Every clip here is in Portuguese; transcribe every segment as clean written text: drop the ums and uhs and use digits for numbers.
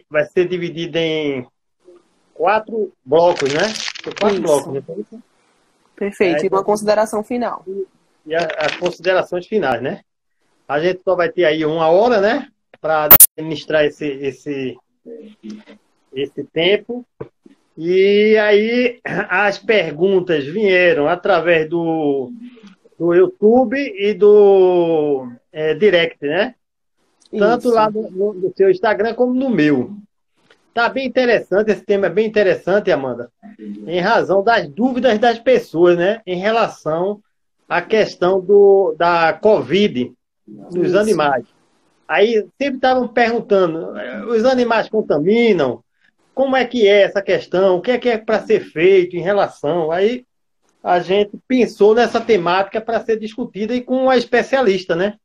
vai ser dividida em 4 blocos, né? Tem 4 blocos, né? Perfeito. E uma consideração final. E as considerações finais, né? A gente só vai ter aí 1 hora, né? Para administrar esse tempo. E aí as perguntas vieram através do YouTube e do Direct, né? Tanto Isso. lá no seu Instagram como no meu. Tá bem interessante, esse tema é bem interessante, Amanda, em razão das dúvidas das pessoas, né? Em relação à questão da Covid nos animais. Aí sempre estavam perguntando, os animais contaminam? Como é que é essa questão? O que é para ser feito em relação? Aí a gente pensou nessa temática para ser discutida e com uma especialista, né?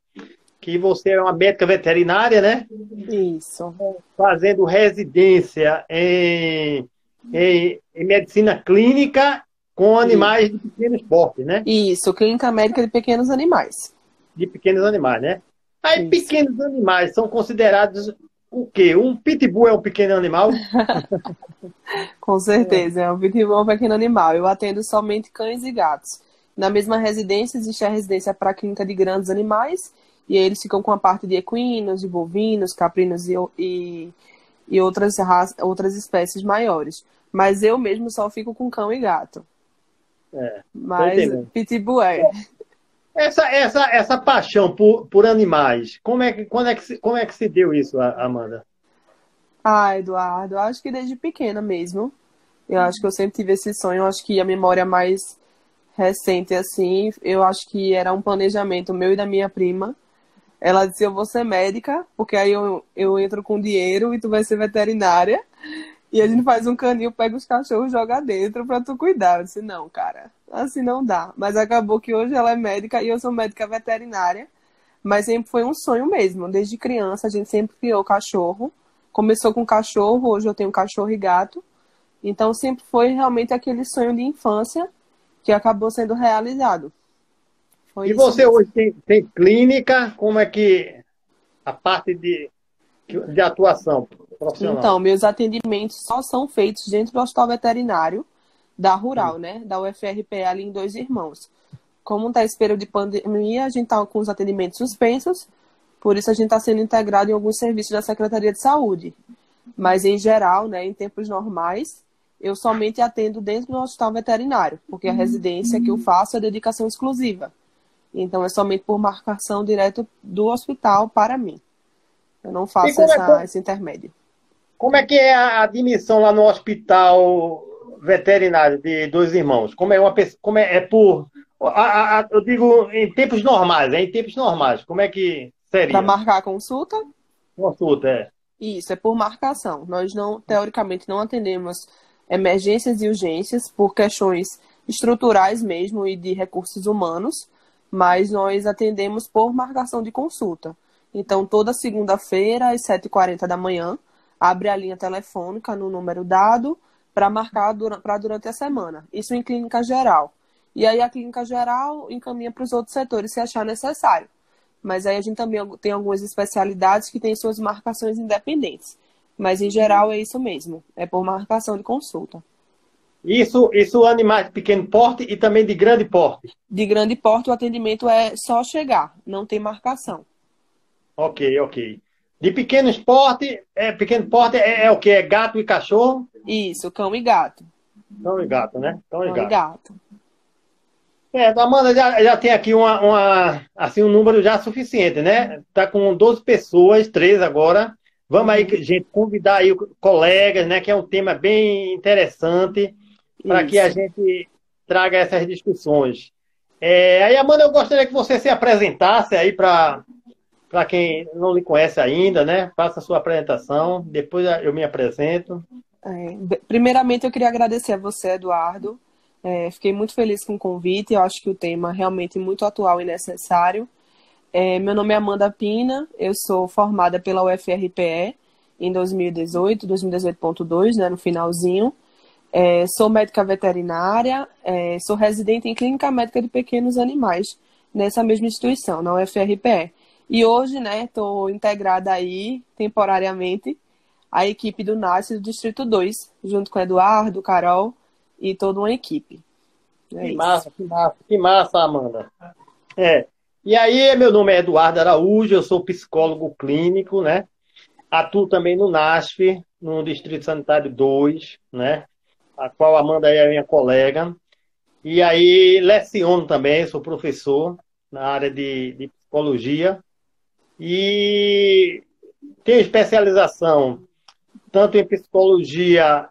Que você é uma médica veterinária, né? Isso. Fazendo residência em medicina clínica com animais de pequeno porte, né? Isso, Clínica Médica de Pequenos Animais. De pequenos animais, né? Aí, Isso. pequenos animais são considerados o quê? Um pitbull é um pequeno animal? Com certeza, é um pitbull, um pequeno animal. Eu atendo somente cães e gatos. Na mesma residência, existe a residência para a clínica de grandes animais, e aí eles ficam com a parte de equinos, de bovinos, caprinos e outras espécies maiores. Mas eu mesmo só fico com cão e gato. Mas pitbull Essa paixão por animais, como é que se deu isso, Amanda? Eduardo, eu acho que desde pequena mesmo. Eu acho que eu sempre tive esse sonho. Eu acho que a memória mais recente, assim, eu acho que era um planejamento meu e da minha prima. Ela disse, eu vou ser médica, porque aí eu entro com dinheiro e tu vai ser veterinária. E a gente faz um canil, pega os cachorros e joga dentro pra tu cuidar. Eu disse, não, cara, assim não dá. Mas acabou que hoje ela é médica e eu sou médica veterinária. Mas sempre foi um sonho mesmo. Desde criança a gente sempre criou cachorro. Começou com cachorro, hoje eu tenho cachorro e gato. Então sempre foi realmente aquele sonho de infância que acabou sendo realizado. Foi E isso você mesmo. hoje tem clínica, como é que a parte de atuação Então, profissional? meus atendimentos só são feitos dentro do hospital veterinário da Rural, né? Da UFRPE ali em Dois Irmãos. Como está esse período de pandemia, a gente está com os atendimentos suspensos, por isso a gente está sendo integrado em alguns serviços da Secretaria de Saúde. Mas, em geral, né, em tempos normais, eu somente atendo dentro do hospital veterinário, porque a residência que eu faço é dedicação exclusiva. Então, é somente por marcação direto do hospital para mim. Eu não E faço esse intermédio. como é que é a admissão lá no hospital veterinário de Dois Irmãos? Como é por eu digo em tempos normais, em tempos normais, como é que Para seria? marcar a consulta, Consulta, é. isso é por marcação. Nós não, teoricamente, não atendemos emergências e urgências por questões estruturais mesmo e de recursos humanos, mas nós atendemos por marcação de consulta. Então, toda segunda-feira, às 7h40 da manhã, abre a linha telefônica no número dado para marcar para durante a semana. Isso em clínica geral. E aí a clínica geral encaminha para os outros setores se achar necessário. Mas aí a gente também tem algumas especialidades que têm suas marcações independentes. Mas em geral é isso mesmo, é por marcação de consulta. Isso animais de pequeno porte e também de grande porte. De grande porte o atendimento é só chegar, não tem marcação. Ok. De pequeno porte é o que? É gato e cachorro? Isso, cão e gato. Cão e gato, né? Cão e Cão e gato. gato. Amanda já tem aqui assim, um número já suficiente, né? Tá com 12 pessoas, 13 agora. Vamos aí, gente, convidar aí colegas, né? Que é um tema bem interessante para que a Isso. gente traga essas discussões. Aí, Amanda, eu gostaria que você se apresentasse aí para quem não lhe conhece ainda, né? Faça a sua apresentação, depois eu me apresento. Primeiramente, eu queria agradecer a você, Eduardo. Fiquei muito feliz com o convite. Eu acho que o tema é realmente muito atual e necessário. Meu nome é Amanda Pina, eu sou formada pela UFRPE em 2018, 2018.2, né, no finalzinho. Sou médica veterinária, sou residente em clínica médica de pequenos animais nessa mesma instituição, na UFRPE. E hoje, né, estou integrada aí temporariamente a equipe do NAS do Distrito 2, junto com Eduardo, Carol e toda uma equipe. É Que isso. massa, que massa, que massa, Amanda. É. E aí, meu nome é Eduardo Araújo, eu sou psicólogo clínico, né? Atuo também no NASF, no Distrito Sanitário 2, né? A qual a Amanda é minha colega. E aí, leciono também, sou professor na área de psicologia. E tenho especialização tanto em psicologia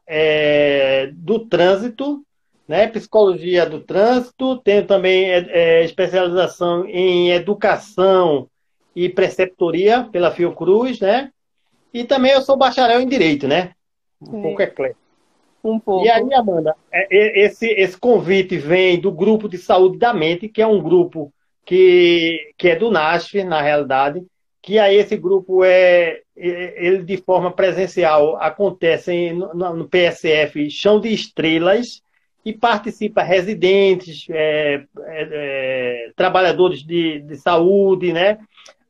do trânsito, né? Psicologia do trânsito, tenho também especialização em educação e preceptoria pela Fiocruz, né? E também eu sou bacharel em direito, né? Um pouco É, eclético. um E aí, pouco. Amanda, esse convite vem do Grupo de Saúde da Mente, que é um grupo que é do NASF, na realidade, que aí esse grupo ele de forma presencial acontece no PSF Chão de Estrelas e participa residentes, trabalhadores de saúde, né?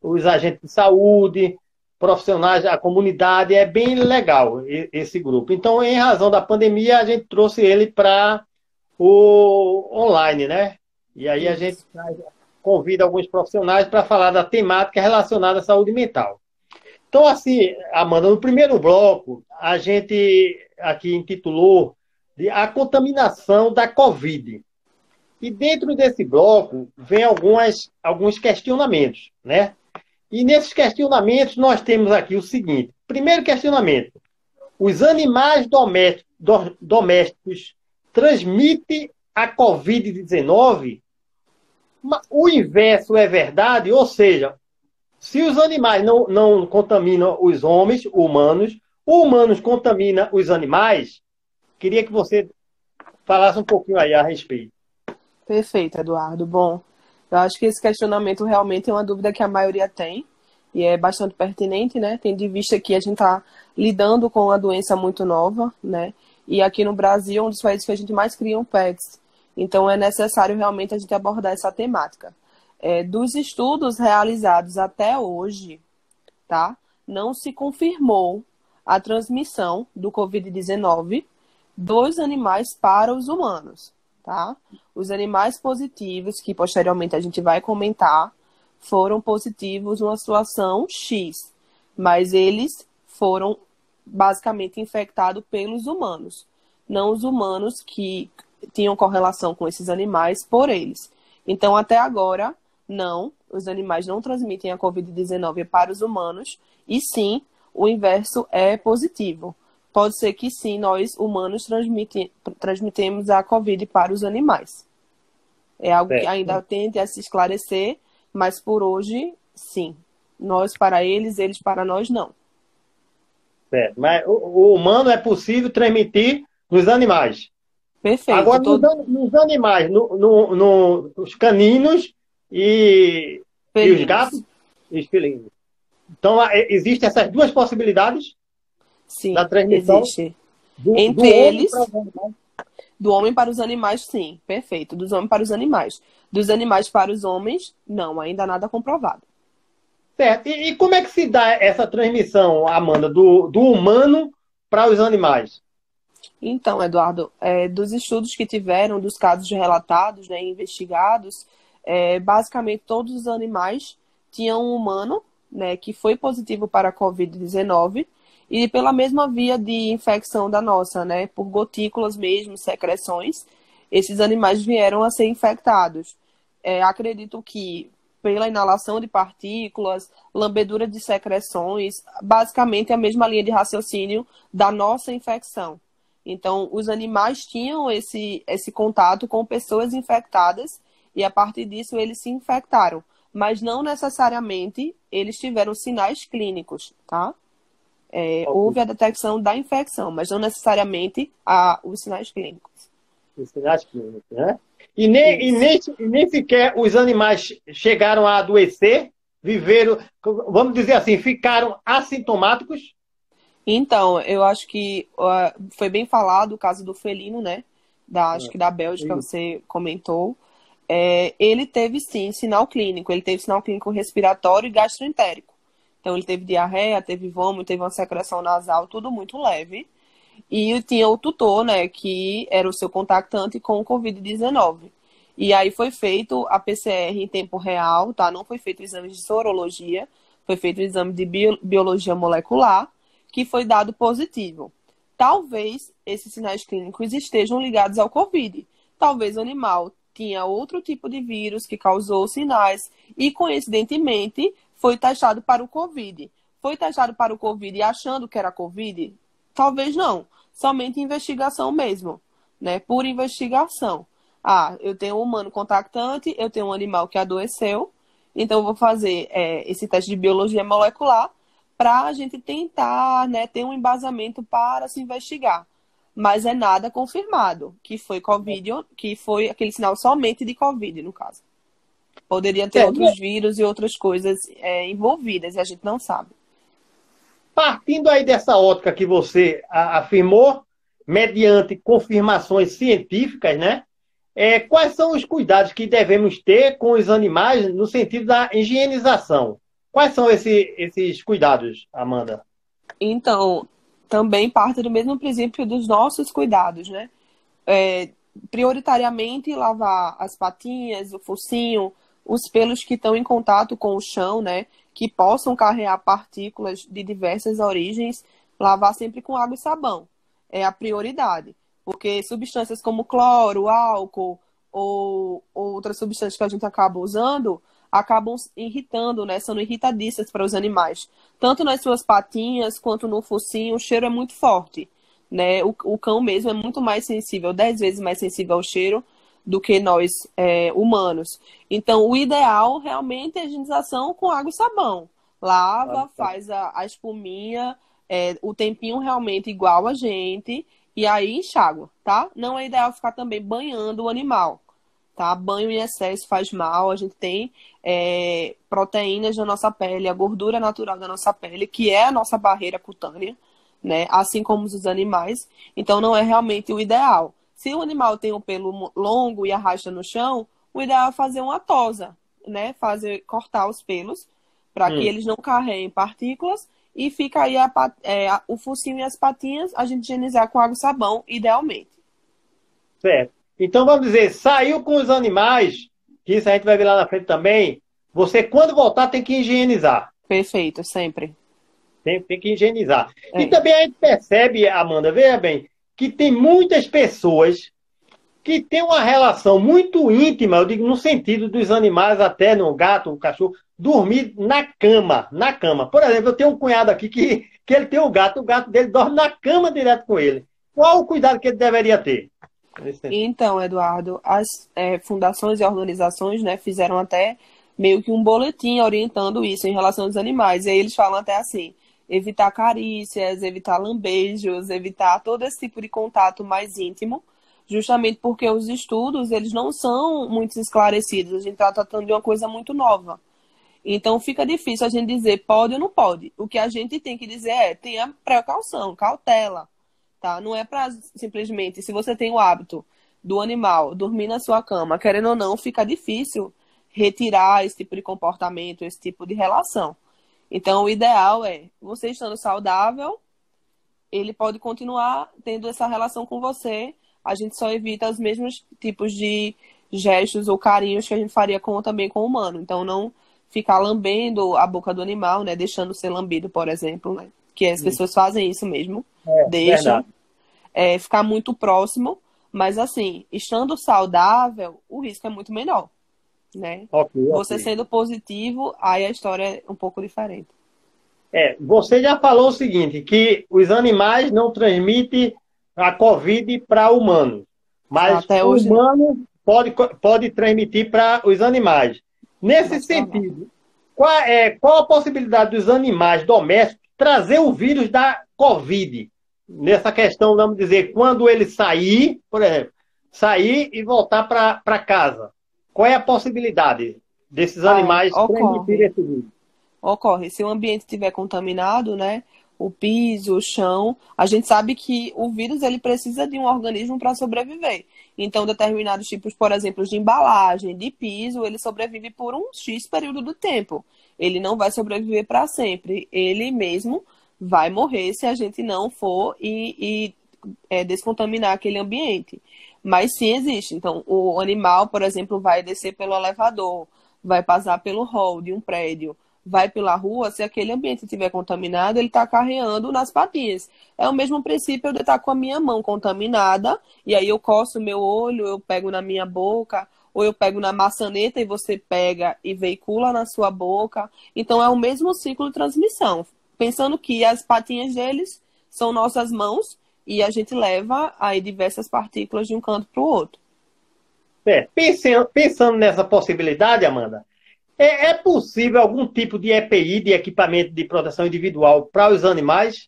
Os agentes de saúde, profissionais, a comunidade, é bem legal esse grupo. Então, em razão da pandemia, a gente trouxe ele para o online, né? E aí a gente Isso. convida alguns profissionais para falar da temática relacionada à saúde mental. Então, assim, Amanda, no primeiro bloco, a gente aqui intitulou de A Contaminação da Covid. E dentro desse bloco vem alguns questionamentos, né? E nesses questionamentos nós temos aqui o seguinte. Primeiro questionamento. Os animais domésticos transmitem a Covid-19? O inverso é verdade? Ou seja, se os animais não contaminam os homens, humanos, os humanos contaminam os animais, queria que você falasse um pouquinho aí a respeito. Perfeito, Eduardo. Bom, eu acho que esse questionamento realmente é uma dúvida que a maioria tem e é bastante pertinente, né? Tendo em vista que a gente está lidando com uma doença muito nova, né? E aqui no Brasil é um dos países que a gente mais cria pets. Então é necessário realmente a gente abordar essa temática. Dos estudos realizados até hoje, tá? Não se confirmou a transmissão do Covid-19 dos animais para os humanos, tá? Os animais positivos, que posteriormente a gente vai comentar, foram positivos numa situação X, mas eles foram basicamente infectados pelos humanos, não os humanos que tinham correlação com esses animais por eles. Então, até agora, não, os animais não transmitem a Covid-19 para os humanos, e sim, o inverso é positivo. Pode ser que sim, nós humanos transmitemos a Covid para os animais. É algo que ainda tende a se esclarecer, mas por hoje, sim. Nós para eles, eles para nós, não. Certo. Mas o humano é possível transmitir nos animais. Perfeito. Agora, nos animais, os caninos e os gatos Felinos. e os felinos. Então, existem essas duas possibilidades da Sim, transmissão existe. do Entre homem para eles, os animais. do homem para os animais, sim. Perfeito. Dos homens para os animais. Dos animais para os homens, não. Ainda nada comprovado. Certo. E como é que se dá essa transmissão, Amanda, do humano para os animais? Então, Eduardo, dos estudos que tiveram, dos casos relatados, né, investigados, basicamente todos os animais tinham um humano, né, que foi positivo para a Covid-19 e pela mesma via de infecção da nossa, né, por gotículas mesmo, secreções, esses animais vieram a ser infectados. Acredito que pela inalação de partículas, lambedura de secreções, basicamente a mesma linha de raciocínio da nossa infecção. Então, os animais tinham esse contato com pessoas infectadas e, a partir disso, eles se infectaram. Mas não necessariamente eles tiveram sinais clínicos, tá? Houve a detecção da infecção, mas não necessariamente os sinais clínicos. Os sinais clínicos, né? E nem sequer os animais chegaram a adoecer, viveram, vamos dizer assim, ficaram assintomáticos. Então, eu acho que foi bem falado o caso do felino, né? Acho que da Bélgica, você comentou. Ele teve, sim, sinal clínico. Ele teve sinal clínico respiratório e gastroentérico. Então, ele teve diarreia, teve vômito, teve uma secreção nasal, tudo muito leve. E tinha o tutor, né, que era o seu contactante com o Covid-19. E aí foi feito a PCR em tempo real, tá? Não foi feito o exame de sorologia, foi feito o exame de biologia molecular, que foi dado positivo. Talvez esses sinais clínicos estejam ligados ao Covid. Talvez o animal tinha outro tipo de vírus que causou sinais e, coincidentemente, foi testado para o Covid. Foi testado para o Covid e achando que era Covid? Talvez não. Somente investigação mesmo, né? Por investigação. Ah, eu tenho um humano contactante, eu tenho um animal que adoeceu, então eu vou fazer esse teste de biologia molecular para a gente tentar, né, ter um embasamento para se investigar. Mas é nada confirmado que foi Covid, que foi aquele sinal somente de Covid, no caso. Poderia ter outros vírus e outras coisas envolvidas, e a gente não sabe. Partindo aí dessa ótica que você afirmou, mediante confirmações científicas, né? Quais são os cuidados que devemos ter com os animais no sentido da higienização? Quais são esses cuidados, Amanda? Então, também parte do mesmo princípio dos nossos cuidados, né? Prioritariamente, lavar as patinhas, o focinho, os pelos que estão em contato com o chão, né? Que possam carregar partículas de diversas origens, lavar sempre com água e sabão. É a prioridade. Porque substâncias como cloro, álcool ou outras substâncias que a gente acaba usando acabam irritando, né? Sendo irritadiças para os animais. Tanto nas suas patinhas quanto no focinho, o cheiro é muito forte, né? O cão mesmo é muito mais sensível, 10 vezes mais sensível ao cheiro do que nós, humanos. Então, o ideal realmente é a higienização com água e sabão. Lava, faz a espuminha, o tempinho realmente igual a gente, e aí enxágua, tá? Não é ideal ficar também banhando o animal, tá? Banho em excesso faz mal, a gente tem proteínas na nossa pele, a gordura natural da nossa pele, que é a nossa barreira cutânea, né? Assim como os animais. Então, não é realmente o ideal. Se o animal tem um pelo longo e arrasta no chão, o ideal é fazer uma tosa, né? Cortar os pelos para que eles não carreguem partículas e fica aí o focinho e as patinhas a gente higienizar com água e sabão, idealmente. Certo. Então vamos dizer, saiu com os animais, que isso a gente vai ver lá na frente também, você quando voltar tem que higienizar. Perfeito, sempre. Tem que higienizar. E também a gente percebe, Amanda, veja bem, que tem muitas pessoas que têm uma relação muito íntima, eu digo no sentido dos animais, até no gato, no cachorro, dormir na cama, na cama. Por exemplo, eu tenho um cunhado aqui que ele tem o gato dele dorme na cama direto com ele. Qual o cuidado que ele deveria ter? Então, Eduardo, as fundações e organizações, né, fizeram até meio que um boletim orientando isso em relação aos animais. E aí eles falam até assim, evitar carícias, evitar lambejos, evitar todo esse tipo de contato mais íntimo, justamente porque os estudos, eles não são muito esclarecidos. A gente está tratando de uma coisa muito nova. Então, fica difícil a gente dizer pode ou não pode. O que a gente tem que dizer tenha precaução, cautela, tá? Não é para simplesmente, se você tem o hábito do animal dormir na sua cama, querendo ou não, fica difícil retirar esse tipo de comportamento, esse tipo de relação. Então, o ideal é, você estando saudável, ele pode continuar tendo essa relação com você. A gente só evita os mesmos tipos de gestos ou carinhos que a gente faria também com o humano. Então, não ficar lambendo a boca do animal, né? Deixando ser lambido, por exemplo, né? Que as pessoas fazem isso mesmo. Deixam. Ficar muito próximo. Mas, assim, estando saudável, o risco é muito menor, né? Você sendo positivo, aí a história é um pouco diferente. Você já falou o seguinte, que os animais não transmitem a Covid para humanos, mas Até o hoje, humano pode transmitir para os animais. Nesse sentido, qual a possibilidade dos animais domésticos trazer o vírus da Covid? Nessa questão, vamos dizer, quando ele sair, por exemplo, sair e voltar para casa. Qual é a possibilidade desses animais transmitirem esse vírus? Ocorre. Se o ambiente estiver contaminado, né, o piso, o chão. A gente sabe que o vírus ele precisa de um organismo para sobreviver. Então, determinados tipos, por exemplo, de embalagem, de piso, ele sobrevive por um X período do tempo. Ele não vai sobreviver para sempre. Ele mesmo vai morrer se a gente não for descontaminar aquele ambiente. Mas sim existe. Então, o animal, por exemplo, vai descer pelo elevador, vai passar pelo hall de um prédio, vai pela rua, se aquele ambiente estiver contaminado, ele está carreando nas patinhas. É o mesmo princípio de estar com a minha mão contaminada, e aí eu coço o meu olho, eu pego na minha boca, ou eu pego na maçaneta e você pega e veicula na sua boca. Então é o mesmo ciclo de transmissão. Pensando que as patinhas deles são nossas mãos e a gente leva aí diversas partículas de um canto para o outro. Pensando nessa possibilidade, Amanda, é possível algum tipo de EPI, de equipamento de proteção individual, para os animais?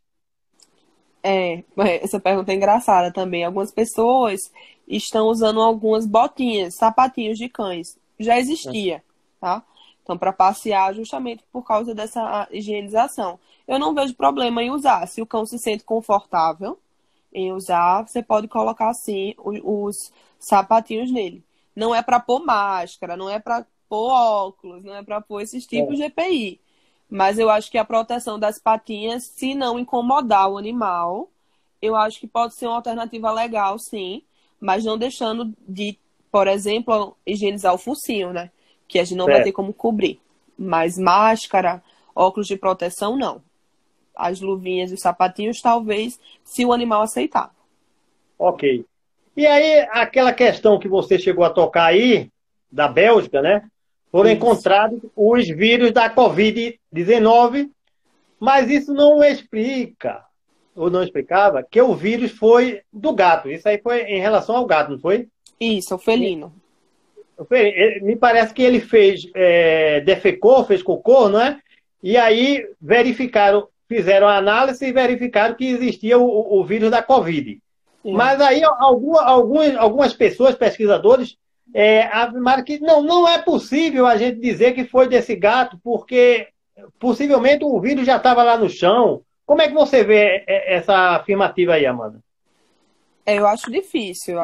Essa pergunta é engraçada também. Algumas pessoas estão usando algumas botinhas, sapatinhos de cães. Já existia, tá? Então, para passear, justamente por causa dessa higienização. Eu não vejo problema em usar. Se o cão se sente confortável em usar, você pode colocar, sim, os sapatinhos nele. Não é para pôr máscara, não é para pôr óculos, não é para pôr esses tipos de EPI. Mas eu acho que a proteção das patinhas, se não incomodar o animal, eu acho que pode ser uma alternativa legal, sim. Mas não deixando de, por exemplo, higienizar o focinho, né? Que a gente não vai ter como cobrir. Mas máscara, óculos de proteção, não. As luvinhas e os sapatinhos, talvez, se o animal aceitar. Ok. E aí, aquela questão que você chegou a tocar aí, da Bélgica, né? Foram encontrados os vírus da Covid-19, mas isso não explica, ou não explicava, que o vírus foi do gato. Isso aí foi em relação ao gato, não foi? Isso, o felino. Me parece que ele defecou, fez cocô, não é? E aí fizeram a análise e verificaram que existia o vírus da Covid. Mas aí algumas pessoas, pesquisadores, afirmaram que não é possível a gente dizer que foi desse gato, porque possivelmente o vírus já estava lá no chão. Como é que você vê essa afirmativa aí, Amanda? Eu acho difícil.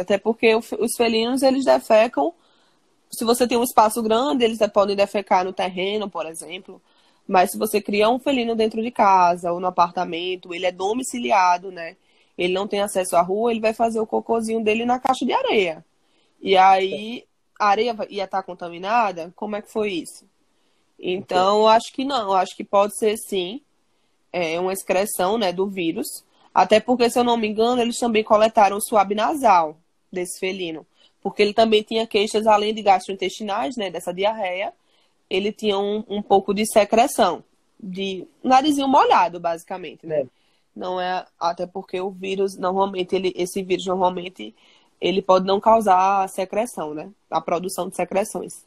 Até porque os felinos, eles defecam. Se você tem um espaço grande, eles podem defecar no terreno, por exemplo. Mas se você cria um felino dentro de casa ou no apartamento, ele é domiciliado, né? Ele não tem acesso à rua, ele vai fazer o cocôzinho dele na caixa de areia. E aí, a areia ia estar contaminada? Como é que foi isso? Então, eu acho que não. Eu acho que pode ser, sim, uma excreção, né, do vírus. Até porque, se eu não me engano, eles também coletaram o suave nasal desse felino. Porque ele também tinha queixas, além de gastrointestinais, né, dessa diarreia, ele tinha um pouco de secreção, de narizinho molhado, basicamente, né? Não é, até porque o vírus, esse vírus normalmente, ele pode não causar secreção, né? A produção de secreções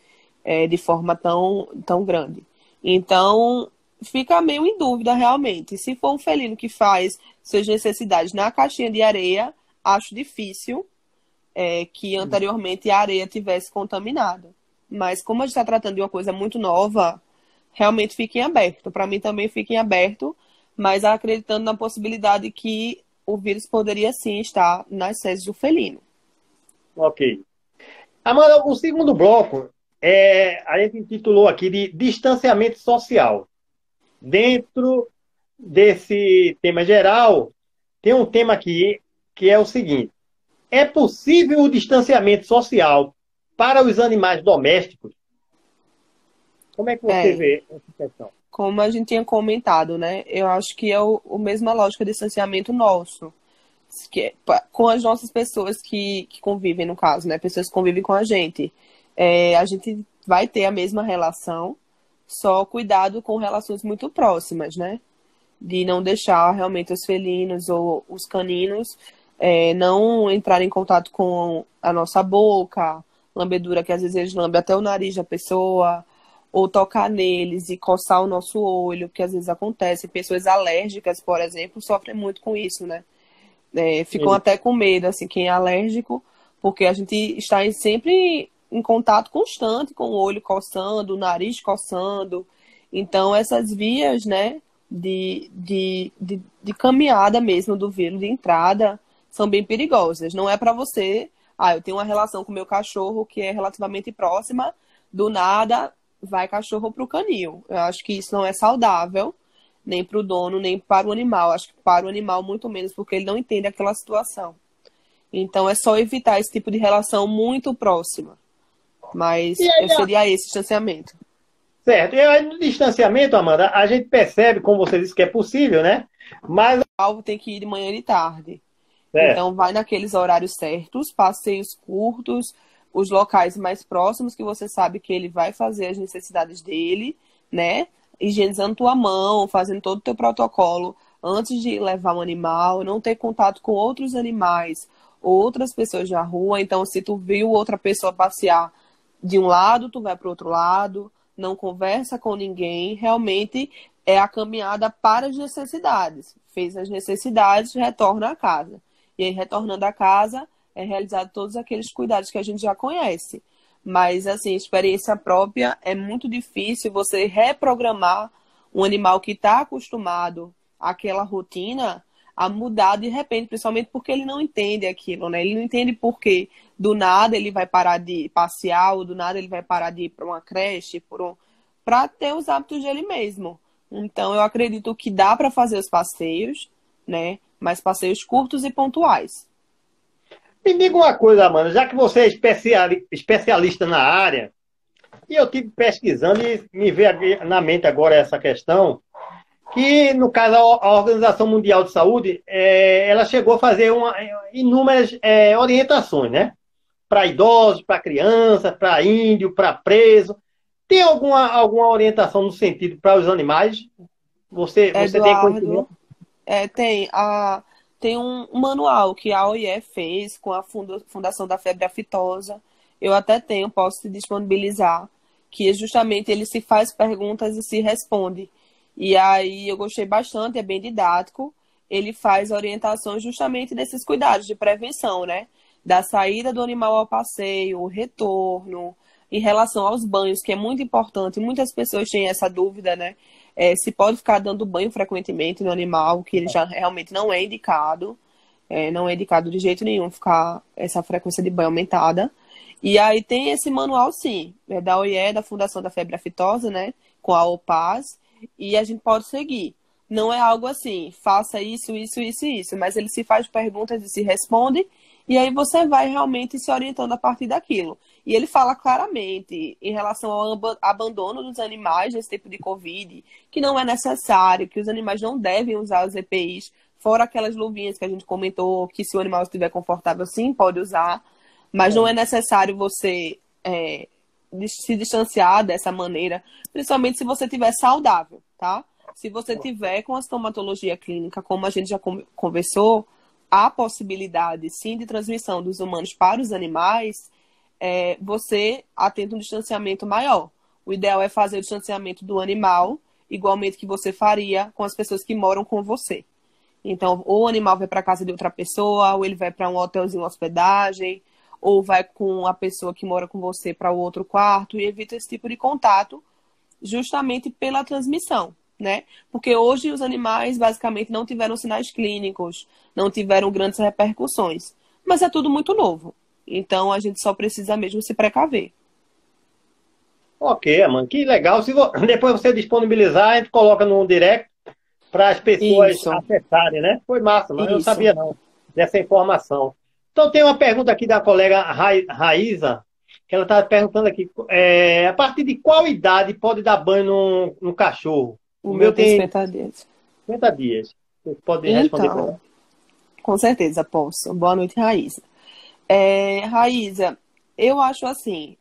de forma tão grande. Então, fica meio em dúvida, realmente. Se for um felino que faz suas necessidades na caixinha de areia, acho difícil que anteriormente a areia tivesse contaminada. Mas como a gente está tratando de uma coisa muito nova, realmente fiquem aberto. Para mim também fiquem aberto, mas acreditando na possibilidade que o vírus poderia sim estar nas fezes do felino. Ok. Amanda, o segundo bloco, a gente intitulou aqui de distanciamento social. Dentro desse tema geral, tem um tema aqui que é o seguinte: é possível o distanciamento social para os animais domésticos? Como é que você vê essa questão? Como a gente tinha comentado, né? Eu acho que é a mesma lógica de distanciamento nosso. Com as nossas pessoas que convivem, no caso, né? Pessoas que convivem com a gente. A gente vai ter a mesma relação, só cuidado com relações muito próximas, né? De não deixar realmente os felinos ou os caninos não entrar em contato com a nossa boca, lambedura, que às vezes eles lambem até o nariz da pessoa, ou tocar neles e coçar o nosso olho, que às vezes acontece. Pessoas alérgicas, por exemplo, sofrem muito com isso, né? Ficam até com medo, assim, quem é alérgico, porque a gente está sempre em contato constante com o olho coçando, o nariz coçando. Então, essas vias, né, de caminhada mesmo do vírus, de entrada, são bem perigosas. Não é para você, eu tenho uma relação com o meu cachorro que é relativamente próxima, do nada vai cachorro para o canil. Eu acho que isso não é saudável, nem para o dono, nem para o animal. Acho que para o animal muito menos, porque ele não entende aquela situação. Então é só evitar esse tipo de relação muito próxima. Mas E aí, seria esse distanciamento. certo. E aí, no distanciamento, Amanda, a gente percebe, como você disse, que é possível, né? Mas, O alvo tem que ir de manhã e de tarde. certo. Então, vai naqueles horários certos, passeios curtos, os locais mais próximos que você sabe que ele vai fazer as necessidades dele, né? Higienizando tua mão, fazendo todo o teu protocolo antes de levar um animal, não ter contato com outros animais, outras pessoas na rua. Então, se tu viu outra pessoa passear de um lado, tu vai para o outro lado, não conversa com ninguém. Realmente é a caminhada para as necessidades. Fez as necessidades, retorna a casa. E aí, retornando à casa, é realizado todos aqueles cuidados que a gente já conhece. Mas, assim, experiência própria é muito difícil você reprogramar um animal que está acostumado àquela rotina a mudar de repente, principalmente porque ele não entende aquilo, né? Ele não entende porque do nada ele vai parar de passear, ou do nada ele vai parar de ir para uma creche, para ter os hábitos dele mesmo. Então, eu acredito que dá para fazer os passeios, né? Mas passeios curtos e pontuais. Me diga uma coisa, Amanda, já que você é especialista na área, e eu tive pesquisando e me veio na mente agora essa questão, que, no caso, a Organização Mundial de Saúde, ela chegou a fazer inúmeras orientações, né? Para idosos, para crianças, para índio, para preso. Tem alguma orientação no sentido para os animais? Você tem conhecimento? Eduardo, tem um manual que a OIE fez com a Fundação da Febre Aftosa. Eu até tenho, posso te disponibilizar, que justamente ele se faz perguntas e se responde. E aí eu gostei bastante, é bem didático. Ele faz orientações justamente desses cuidados de prevenção, né? Da saída do animal ao passeio, o retorno, em relação aos banhos, que é muito importante. Muitas pessoas têm essa dúvida, né? Se pode ficar dando banho frequentemente no animal, que ele já realmente não é indicado. Não é indicado de jeito nenhum ficar essa frequência de banho aumentada. E aí tem esse manual, sim, da OIE, da Fundação da Febre Aftosa, né? Com a OPAS, e a gente pode seguir. Não é algo assim, faça isso, isso, isso e isso, mas ele se faz perguntas e se responde, e aí você vai realmente se orientando a partir daquilo. E ele fala claramente em relação ao abandono dos animais nesse tipo de Covid, que não é necessário, que os animais não devem usar os EPIs, fora aquelas luvinhas que a gente comentou, que se o animal estiver confortável, sim, pode usar, mas não é necessário você se distanciar dessa maneira, principalmente se você estiver saudável, tá? Se você tiver com a estomatologia clínica, como a gente já conversou, há possibilidade, sim, de transmissão dos humanos para os animais, você atenta um distanciamento maior. O ideal é fazer o distanciamento do animal, igualmente que você faria com as pessoas que moram com você. Então, ou o animal vai para casa de outra pessoa, ou ele vai para um hotelzinho hospedagem, ou vai com a pessoa que mora com você para o outro quarto, e evita esse tipo de contato justamente pela transmissão, né? Porque hoje os animais basicamente não tiveram sinais clínicos, não tiveram grandes repercussões, mas é tudo muito novo. Então a gente só precisa mesmo se precaver. Ok, mano, que legal. Depois você disponibilizar, a gente coloca no direct para as pessoas Isso, acessarem, né? Foi massa, mano. Eu não isso. sabia não dessa informação. Então tem uma pergunta aqui da colega Raíza, que ela está perguntando aqui, a partir de qual idade pode dar banho no cachorro? O O meu meu tem tem 50 dias. 50 dias. Você pode responder para ela? Então, com certeza posso. Boa noite, Raíssa. Raíssa, eu acho assim,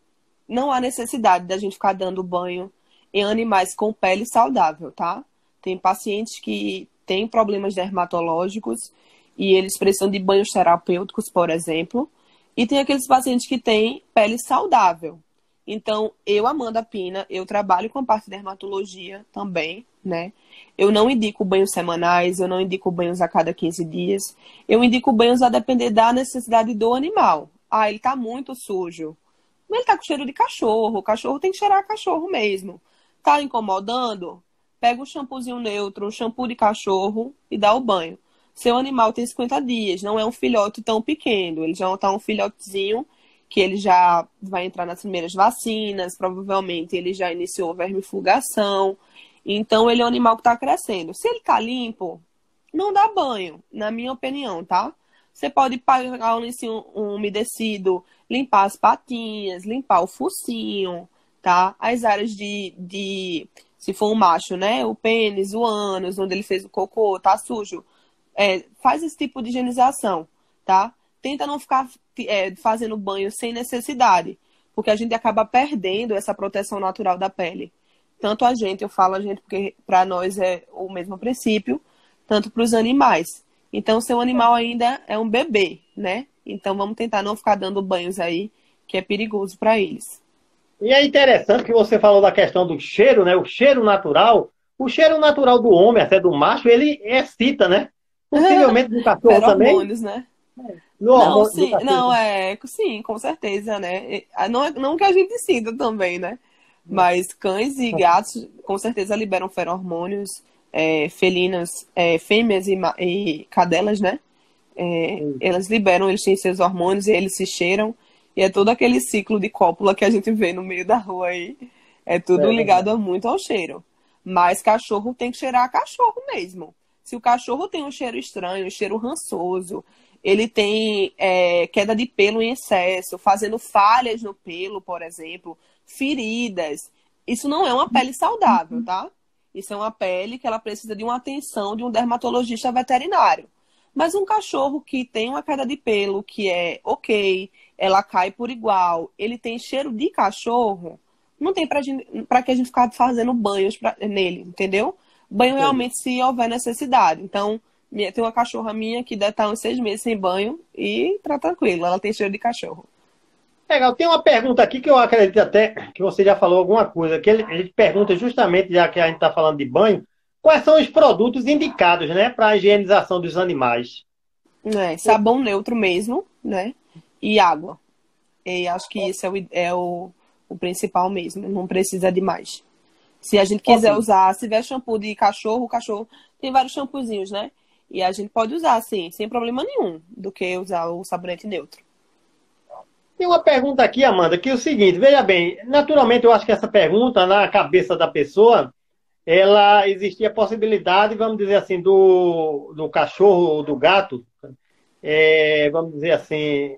não há necessidade da gente ficar dando banho em animais com pele saudável, tá? Tem pacientes que têm problemas dermatológicos e eles precisam de banhos terapêuticos, por exemplo. E tem aqueles pacientes que têm pele saudável. Então, eu, Amanda Pina, eu trabalho com a parte de dermatologia também, né? Eu não indico banhos semanais, eu não indico banhos a cada 15 dias. Eu indico banhos a depender da necessidade do animal. Ele tá muito sujo. Ele tá com cheiro de cachorro. O cachorro tem que cheirar cachorro mesmo. Tá incomodando? pega um shampoozinho neutro, um shampoo de cachorro e dá o banho. Seu animal tem 50 dias, não é um filhote tão pequeno. Ele já está um filhotezinho que ele já vai entrar nas primeiras vacinas, provavelmente ele já iniciou vermifugação. Então, ele é um animal que está crescendo. Se ele está limpo, não dá banho, na minha opinião, tá? Você pode pagar um umedecido, limpar as patinhas, limpar o focinho, tá? As áreas se for um macho, né? O pênis, o ânus, onde ele fez o cocô, tá sujo. Faz esse tipo de higienização, tá? Tenta não ficar fazendo banho sem necessidade, porque a gente acaba perdendo essa proteção natural da pele. Tanto eu falo a gente porque para nós é o mesmo princípio, tanto para os animais. Então, seu animal ainda é um bebê, né? Então, vamos tentar não ficar dando banhos aí, que é perigoso para eles. E é interessante que você falou da questão do cheiro, né? O cheiro natural. O cheiro natural do homem, até do macho, ele excita, né? Possivelmente do cachorro também. Feromônios, né? No Não, hormônio do sim, cachorro. sim, com certeza, né? Não que a gente sinta também, né? Mas cães e gatos com certeza liberam feromônios, felinos, fêmeas e cadelas, né? Elas liberam, eles têm seus hormônios e eles se cheiram. E é todo aquele ciclo de cópula que a gente vê no meio da rua aí. É tudo ligado muito ao cheiro. Mas cachorro tem que cheirar a cachorro mesmo. Se o cachorro tem um cheiro estranho, um cheiro rançoso, ele tem queda de pelo em excesso, fazendo falhas no pelo, por exemplo, feridas. Isso não é uma pele saudável, tá? Isso é uma pele que ela precisa de uma atenção de um dermatologista veterinário. Mas um cachorro que tem uma queda de pelo que é ok, ela cai por igual, ele tem cheiro de cachorro, não tem pra que a gente ficar fazendo banhos nele, entendeu? Banho realmente se houver necessidade. Então, tem uma cachorra minha que deve estar uns 6 meses sem banho e tá tranquilo, ela tem cheiro de cachorro. Legal, tem uma pergunta aqui que eu acredito até que você já falou alguma coisa, que ele pergunta justamente, já que a gente está falando de banho, quais são os produtos indicados, né, para a higienização dos animais? Sabão neutro mesmo, né? E água. E acho que isso o principal mesmo, não precisa de mais. Se a gente quiser usar, se tiver shampoo de cachorro, o cachorro tem vários shampoozinhos, né? E a gente pode usar, assim, sem problema nenhum, do que usar o sabonete neutro. Tem uma pergunta aqui, Amanda, que é o seguinte, veja bem, naturalmente eu acho que essa pergunta, na cabeça da pessoa, ela existia a possibilidade, vamos dizer assim, do cachorro ou do gato, vamos dizer assim,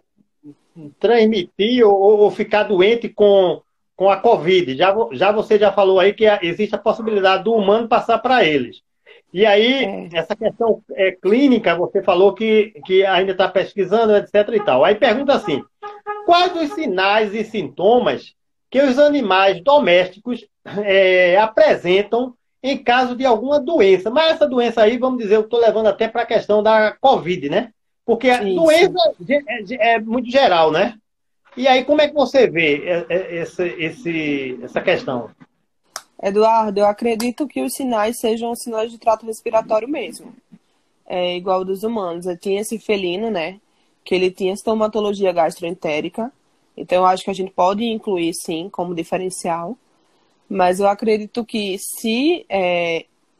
transmitir ou ficar doente com a Covid. Já você já falou aí que existe a possibilidade do humano passar para eles. E aí, essa questão clínica, você falou que ainda está pesquisando, etc. e tal. Aí pergunta assim, quais os sinais e sintomas que os animais domésticos apresentam em caso de alguma doença? Mas essa doença aí, vamos dizer, eu estou levando até para a questão da Covid, né? Porque a doença é muito geral, né? E aí, como é que você vê essa questão? Eduardo, eu acredito que os sinais sejam sinais de trato respiratório mesmo. É igual dos humanos. Eu tinha esse felino, né? Que ele tinha estomatologia gastroentérica. Então, eu acho que a gente pode incluir, sim, como diferencial. Mas eu acredito que se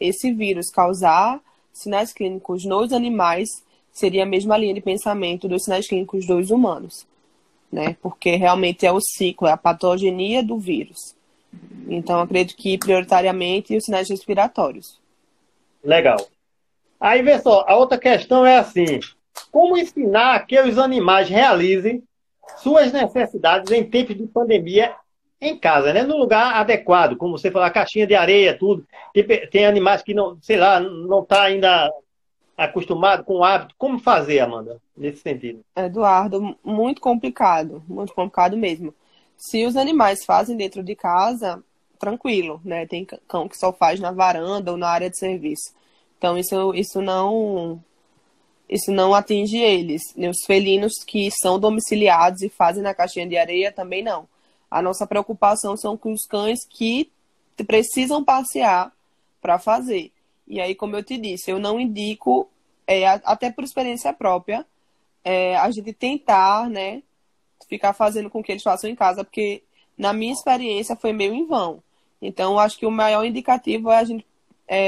esse vírus causar sinais clínicos nos animais, seria a mesma linha de pensamento dos sinais clínicos dos humanos, né? Porque realmente é o ciclo, é a patogenia do vírus. Então, acredito que prioritariamente os sinais respiratórios. Legal. Aí, vê só, a outra questão é assim, como ensinar que os animais realizem suas necessidades em tempos de pandemia em casa, né? No lugar adequado, como você falou, a caixinha de areia, tudo. Tem animais que não, sei lá, não está ainda acostumado com o hábito. Como fazer, Amanda, nesse sentido? Eduardo, muito complicado mesmo. Se os animais fazem dentro de casa, tranquilo, né? Tem cão que só faz na varanda ou na área de serviço. Então, isso não atinge eles. E os felinos que são domiciliados e fazem na caixinha de areia também não. A nossa preocupação são com os cães que precisam passear para fazer. E aí, como eu te disse, eu não indico, até por experiência própria, a gente tentar, né, ficar fazendo com que eles façam em casa, porque na minha experiência foi meio em vão. Então, eu acho que o maior indicativo é a gente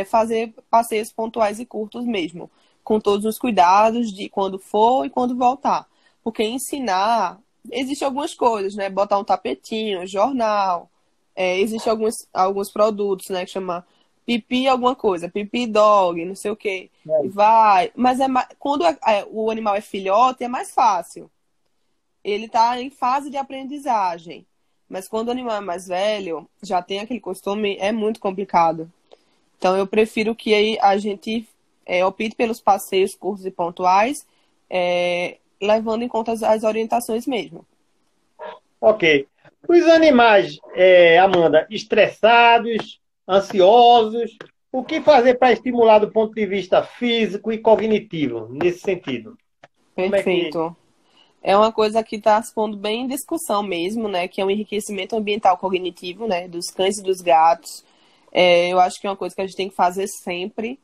fazer passeios pontuais e curtos mesmo, com todos os cuidados de quando for e quando voltar. Porque ensinar, existem algumas coisas, né? Botar um tapetinho, jornal, existem alguns produtos, né? Que chama pipi alguma coisa, pipi dog, não sei o quê. E vai. Mas quando o animal é filhote, é mais fácil. Ele está em fase de aprendizagem. Mas quando o animal é mais velho, já tem aquele costume, é muito complicado. Então, eu prefiro que aí a gente opte pelos passeios curtos e pontuais, levando em conta as orientações mesmo. Ok. Os animais, Amanda, estressados, ansiosos, o que fazer para estimular do ponto de vista físico e cognitivo, nesse sentido? Como é que. Perfeito. É uma coisa que está se pondo bem em discussão mesmo, né? Que é o enriquecimento ambiental cognitivo, né? Dos cães e dos gatos. Eu acho que é uma coisa que a gente tem que fazer sempre,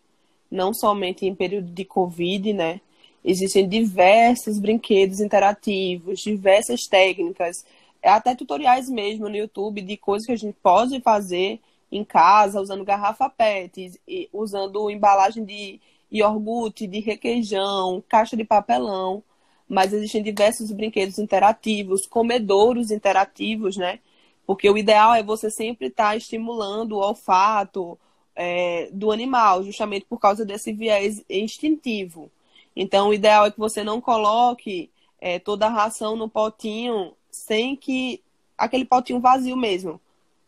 não somente em período de Covid, né? Existem diversos brinquedos interativos, diversas técnicas, até tutoriais mesmo no YouTube de coisas que a gente pode fazer em casa, usando garrafa PET, usando embalagem de iogurte, de requeijão, caixa de papelão. Mas existem diversos brinquedos interativos, comedouros interativos, né? Porque o ideal é você sempre estar estimulando o olfato do animal, justamente por causa desse viés instintivo. Então, o ideal é que você não coloque toda a ração no potinho sem que... Aquele potinho vazio mesmo,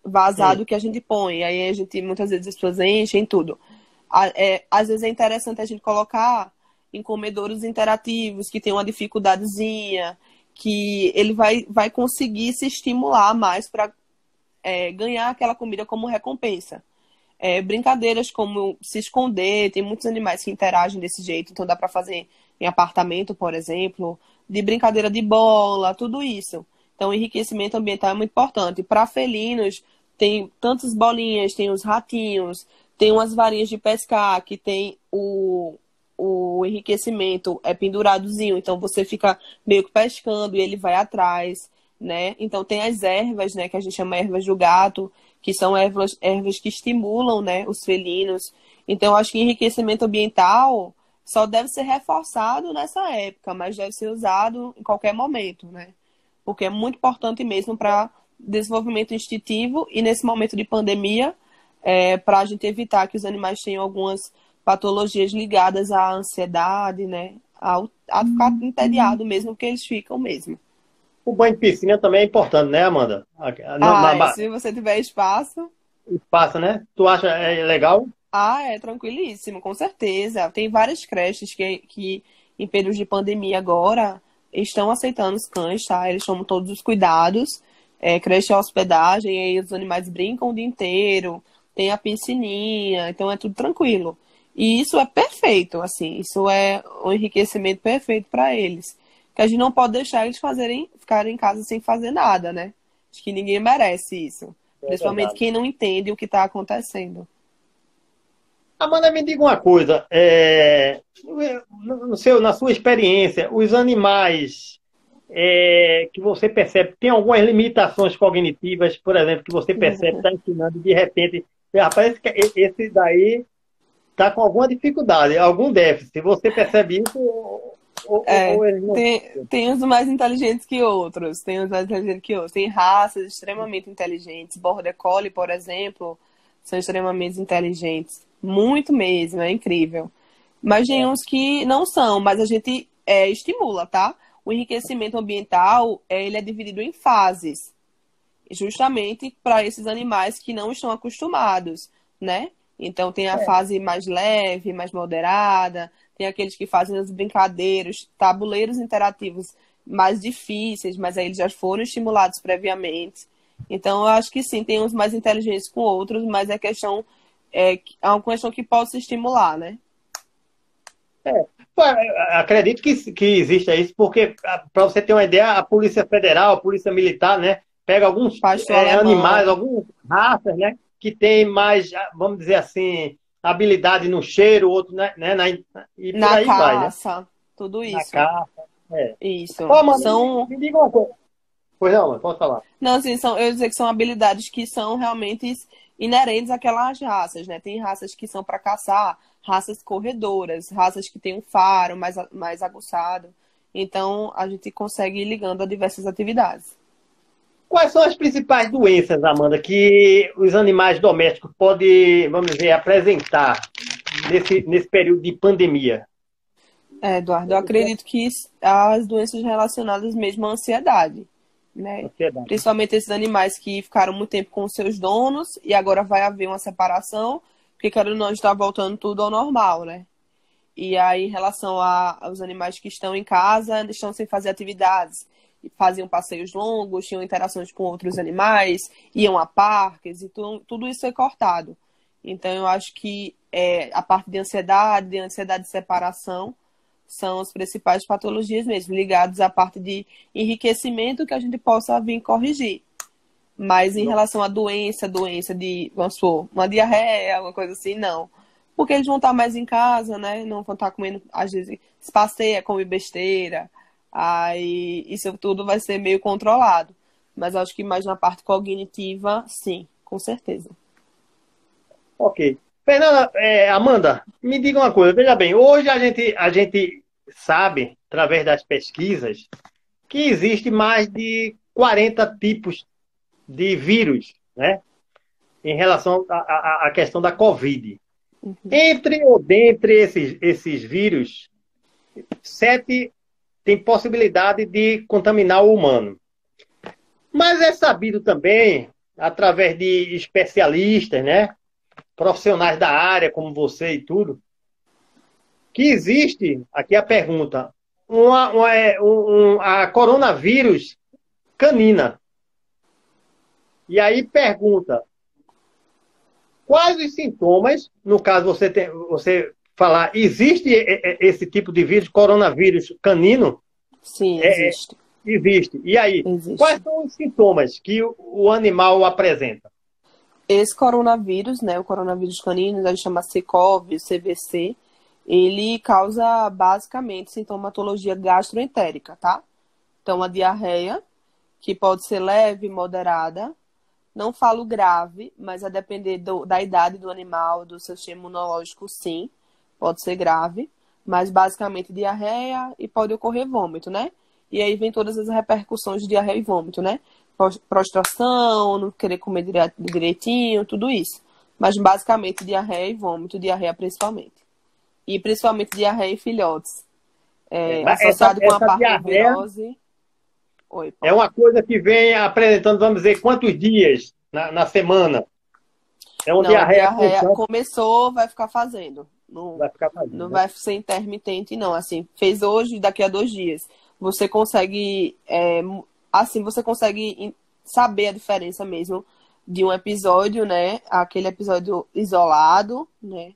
Sim, vazado que a gente põe. Aí a gente, muitas vezes, as pessoas enchem tudo. Às vezes é interessante a gente colocar em comedouros interativos, que tem uma dificuldadezinha, que ele vai conseguir se estimular mais para ganhar aquela comida como recompensa. Brincadeiras como se esconder, tem muitos animais que interagem desse jeito, então dá para fazer em apartamento, por exemplo, de brincadeira de bola, tudo isso. Então, o enriquecimento ambiental é muito importante. Para felinos, tem tantas bolinhas, tem os ratinhos, tem umas varinhas de pescar, que tem o enriquecimento penduradozinho, então você fica meio que pescando e ele vai atrás, né? Então tem as ervas, né, que a gente chama ervas do gato, que são ervas que estimulam, né, os felinos. Então, eu acho que enriquecimento ambiental só deve ser reforçado nessa época, mas deve ser usado em qualquer momento, né? Porque é muito importante mesmo para desenvolvimento instintivo e nesse momento de pandemia, para a gente evitar que os animais tenham algumas patologias ligadas à ansiedade, né? A ficar entediado mesmo, porque eles ficam mesmo. o banho de piscina também é importante, né, Amanda? Se você tiver espaço. Passa, né? Tu acha legal? É tranquilíssimo, com certeza. Tem várias creches que em períodos de pandemia agora, estão aceitando os cães, tá? Eles tomam todos os cuidados. Creche é hospedagem, aí os animais brincam o dia inteiro, tem a piscininha, então é tudo tranquilo. E isso é perfeito, assim, isso é um enriquecimento perfeito para eles. Que a gente não pode deixar eles ficarem em casa sem fazer nada, né? Acho que ninguém merece isso. É Principalmente verdade. quem não entende o que está acontecendo. Amanda, me diga uma coisa. Na sua experiência, os animais que você percebe, tem algumas limitações cognitivas, por exemplo, que você percebe, está ensinando e de repente, parece que esse daí está com alguma dificuldade, algum déficit. Você percebe isso ou eles não. Tem uns mais inteligentes que outros. Tem uns mais inteligentes que outros. Tem raças extremamente inteligentes. Border Collie, por exemplo, são extremamente inteligentes. Muito mesmo, é incrível. Mas tem uns que não são, mas a gente estimula, tá? O enriquecimento ambiental, ele é dividido em fases. Justamente para esses animais que não estão acostumados, né? Então tem a fase mais leve, mais moderada, tem aqueles que fazem as brincadeiras, tabuleiros interativos mais difíceis, mas aí eles já foram estimulados previamente. Então eu acho que sim, tem uns mais inteligentes com outros, mas é uma questão que pode se estimular, né? Pô, acredito que exista isso, porque, para você ter uma ideia, a Polícia Federal, a Polícia Militar, né, pega alguns Pastor animais, alemão, algumas raças, né, que tem mais, vamos dizer assim, habilidade no cheiro, outro, e por na aí vai, né? caça, tudo Na isso. caça. É. Isso. Ô, mano, me diga uma coisa. Pois não, mano, pode falar. Não, assim, eu ia dizer que são habilidades que são realmente inerentes àquelas raças, né? Tem raças que são para caçar, raças corredoras, raças que têm um faro mais aguçado. Então, a gente consegue ir ligando a diversas atividades. Quais são as principais doenças, Amanda, que os animais domésticos podem, vamos dizer, apresentar nesse período de pandemia? Eduardo, eu acredito que as doenças relacionadas mesmo à ansiedade, né? Ansiedade. Principalmente esses animais que ficaram muito tempo com seus donos e agora vai haver uma separação, porque querendo ou não, está voltando tudo ao normal, né? E aí, em relação aos animais que estão em casa, estão sem fazer atividades, faziam passeios longos, tinham interações com outros animais, iam a parques, e tudo isso é cortado. Então, eu acho que a parte de ansiedade de separação, são as principais patologias mesmo, ligadas à parte de enriquecimento que a gente possa vir corrigir. Mas em relação à doença de, vamos supor, uma diarreia, alguma coisa assim, não. Porque eles vão estar mais em casa, né? Não vão estar comendo, às vezes, se passeia, come besteira. Aí isso tudo vai ser meio controlado. Mas acho que mais na parte cognitiva, sim, com certeza. Ok. Fernanda, Amanda, me diga uma coisa. Veja bem, hoje a gente sabe, através das pesquisas, que existe mais de 40 tipos de vírus, né? Em relação à questão da Covid. Entre ou dentre esses vírus, 7 têm possibilidade de contaminar o humano. Mas é sabido também, através de especialistas, né? Profissionais da área, como você e tudo, que existe, aqui a pergunta, a coronavírus canina. E aí pergunta, quais os sintomas, no caso você falar, existe esse tipo de vírus, coronavírus canino? Sim, existe. Existe. E aí, Existe. quais são os sintomas que o animal apresenta? Esse coronavírus, né, o coronavírus canino, a gente chama SICOV, CVC, ele causa basicamente sintomatologia gastroentérica, tá? Então, a diarreia, que pode ser leve, moderada, não falo grave, mas a depender da idade do animal, do seu sistema imunológico, sim, pode ser grave, mas basicamente diarreia e pode ocorrer vômito, né? E aí vem todas as repercussões de diarreia e vômito, né? Prostração, não querer comer direitinho, tudo isso. Mas basicamente diarreia e vômito, diarreia principalmente. E principalmente diarreia em filhotes. Associado com a parvovirose. Oi, é uma coisa que vem apresentando, vamos dizer, quantos dias na semana? É uma diarreia. A diarreia começou, vai ficar fazendo. Não vai ficar fazendo, não né? vai ser intermitente, não. Assim, fez hoje, daqui a 2 dias. Você consegue, você consegue saber a diferença mesmo de um episódio, né? Aquele episódio isolado, né?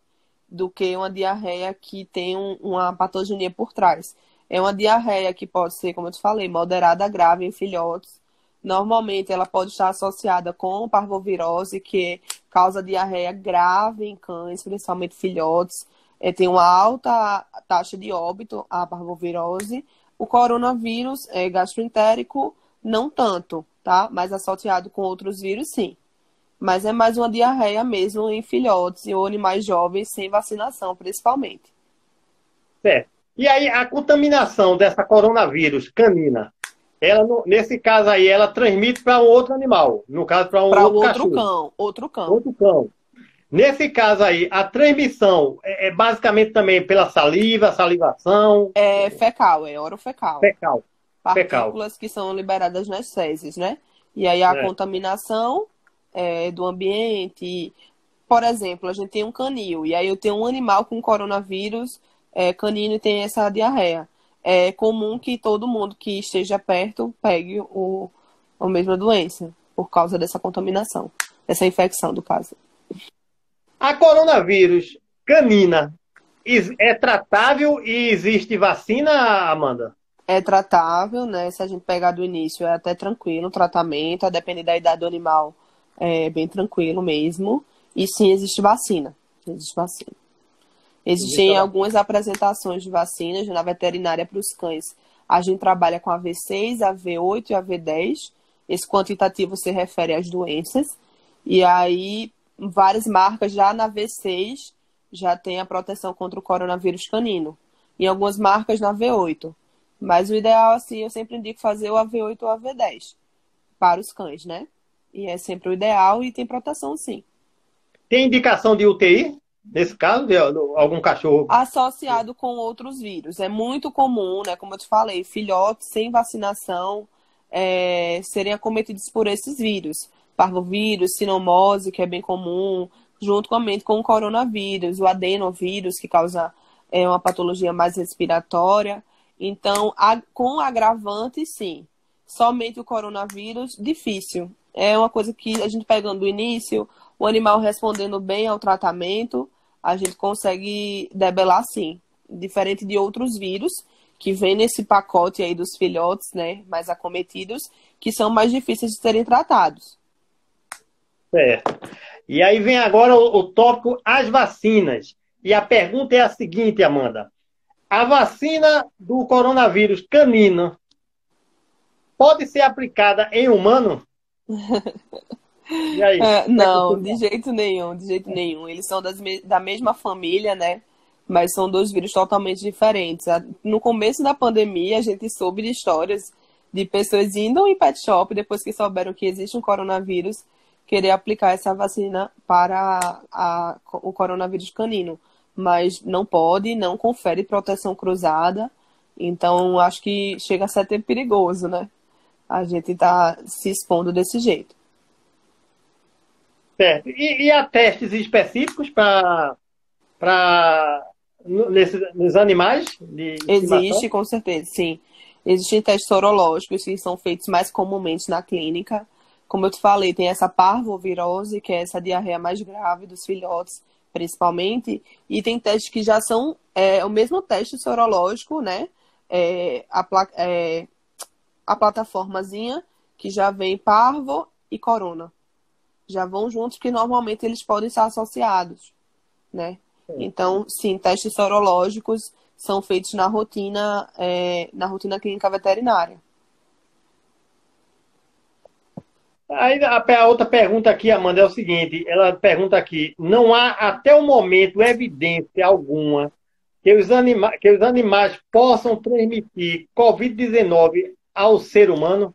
Do que uma diarreia que tem uma patogenia por trás. É uma diarreia que pode ser, como eu te falei, moderada a grave em filhotes. Normalmente ela pode estar associada com parvovirose, que causa diarreia grave em cães, principalmente filhotes. Tem uma alta taxa de óbito, a parvovirose. O coronavírus gastroentérico, não tanto, tá? Mas associado com outros vírus, sim. Mas é mais uma diarreia mesmo em filhotes ou animais jovens sem vacinação, principalmente. Certo. E aí, a contaminação dessa coronavírus canina, ela, nesse caso aí, ela transmite para um outro animal. No caso, para outro cachorro. Outro cão. Outro cão. Nesse caso aí, a transmissão é basicamente também pela saliva, salivação. É fecal, é orofecal. Fecal. Partículas que são liberadas nas fezes, né? E aí a contaminação do ambiente. Por exemplo, a gente tem um canil, e aí eu tenho um animal com coronavírus canino e tem essa diarreia. É comum que todo mundo que esteja perto pegue a mesma doença, por causa dessa contaminação, dessa infecção, do caso. A coronavírus canina é tratável e existe vacina, Amanda? É tratável, né? Se a gente pegar do início, é até tranquilo o tratamento, a depender da idade do animal, é bem tranquilo mesmo. E sim, existe vacina. Existe vacina. Existem algumas apresentações de vacinas na veterinária para os cães. A gente trabalha com a V6, a V8 e a V10. Esse quantitativo se refere às doenças. E aí, várias marcas já na V6 já tem a proteção contra o coronavírus canino. E algumas marcas na V8. Mas o ideal, assim, eu sempre indico fazer o AV8 ou AV10 para os cães, né? E é sempre o ideal e tem proteção, sim. Tem indicação de UTI, nesse caso, de algum cachorro? Associado com outros vírus. É muito comum, né? Como eu te falei, filhotes sem vacinação serem acometidos por esses vírus. Parvovírus, sinomose, que é bem comum, juntamente com o coronavírus, o adenovírus, que causa uma patologia mais respiratória. Então, com agravante, sim. Somente o coronavírus, difícil. É uma coisa que a gente pegando do início, o animal respondendo bem ao tratamento, a gente consegue debelar sim. Diferente de outros vírus que vem nesse pacote aí dos filhotes, né, mais acometidos, que são mais difíceis de serem tratados. Certo. E aí vem agora o tópico as vacinas. E a pergunta é a seguinte, Amanda. A vacina do coronavírus canino pode ser aplicada em humano? E aí? Não, de jeito nenhum, de jeito nenhum. Eles são da mesma família, né? Mas são dois vírus totalmente diferentes. No começo da pandemia, a gente soube de histórias de pessoas indo em pet shop, depois que souberam que existe um coronavírus, querer aplicar essa vacina para o coronavírus canino. Mas não pode, não confere proteção cruzada. Então, acho que chega a ser até perigoso, né? A gente tá se expondo desse jeito. Certo. E há testes específicos nos animais de estimação? Existe, com certeza, sim. Existem testes sorológicos que são feitos mais comumente na clínica. Como eu te falei, tem essa parvovirose, que é essa diarreia mais grave dos filhotes, principalmente. E tem testes que já são o mesmo teste sorológico, né? A plataformazinha que já vem parvo e corona. Já vão juntos, porque normalmente eles podem estar associados, né? Então, sim, testes sorológicos são feitos na rotina clínica veterinária. Aí a outra pergunta aqui, Amanda, é o seguinte: ela pergunta aqui: não há até o momento evidência alguma que os animais possam transmitir Covid-19 ao ser humano?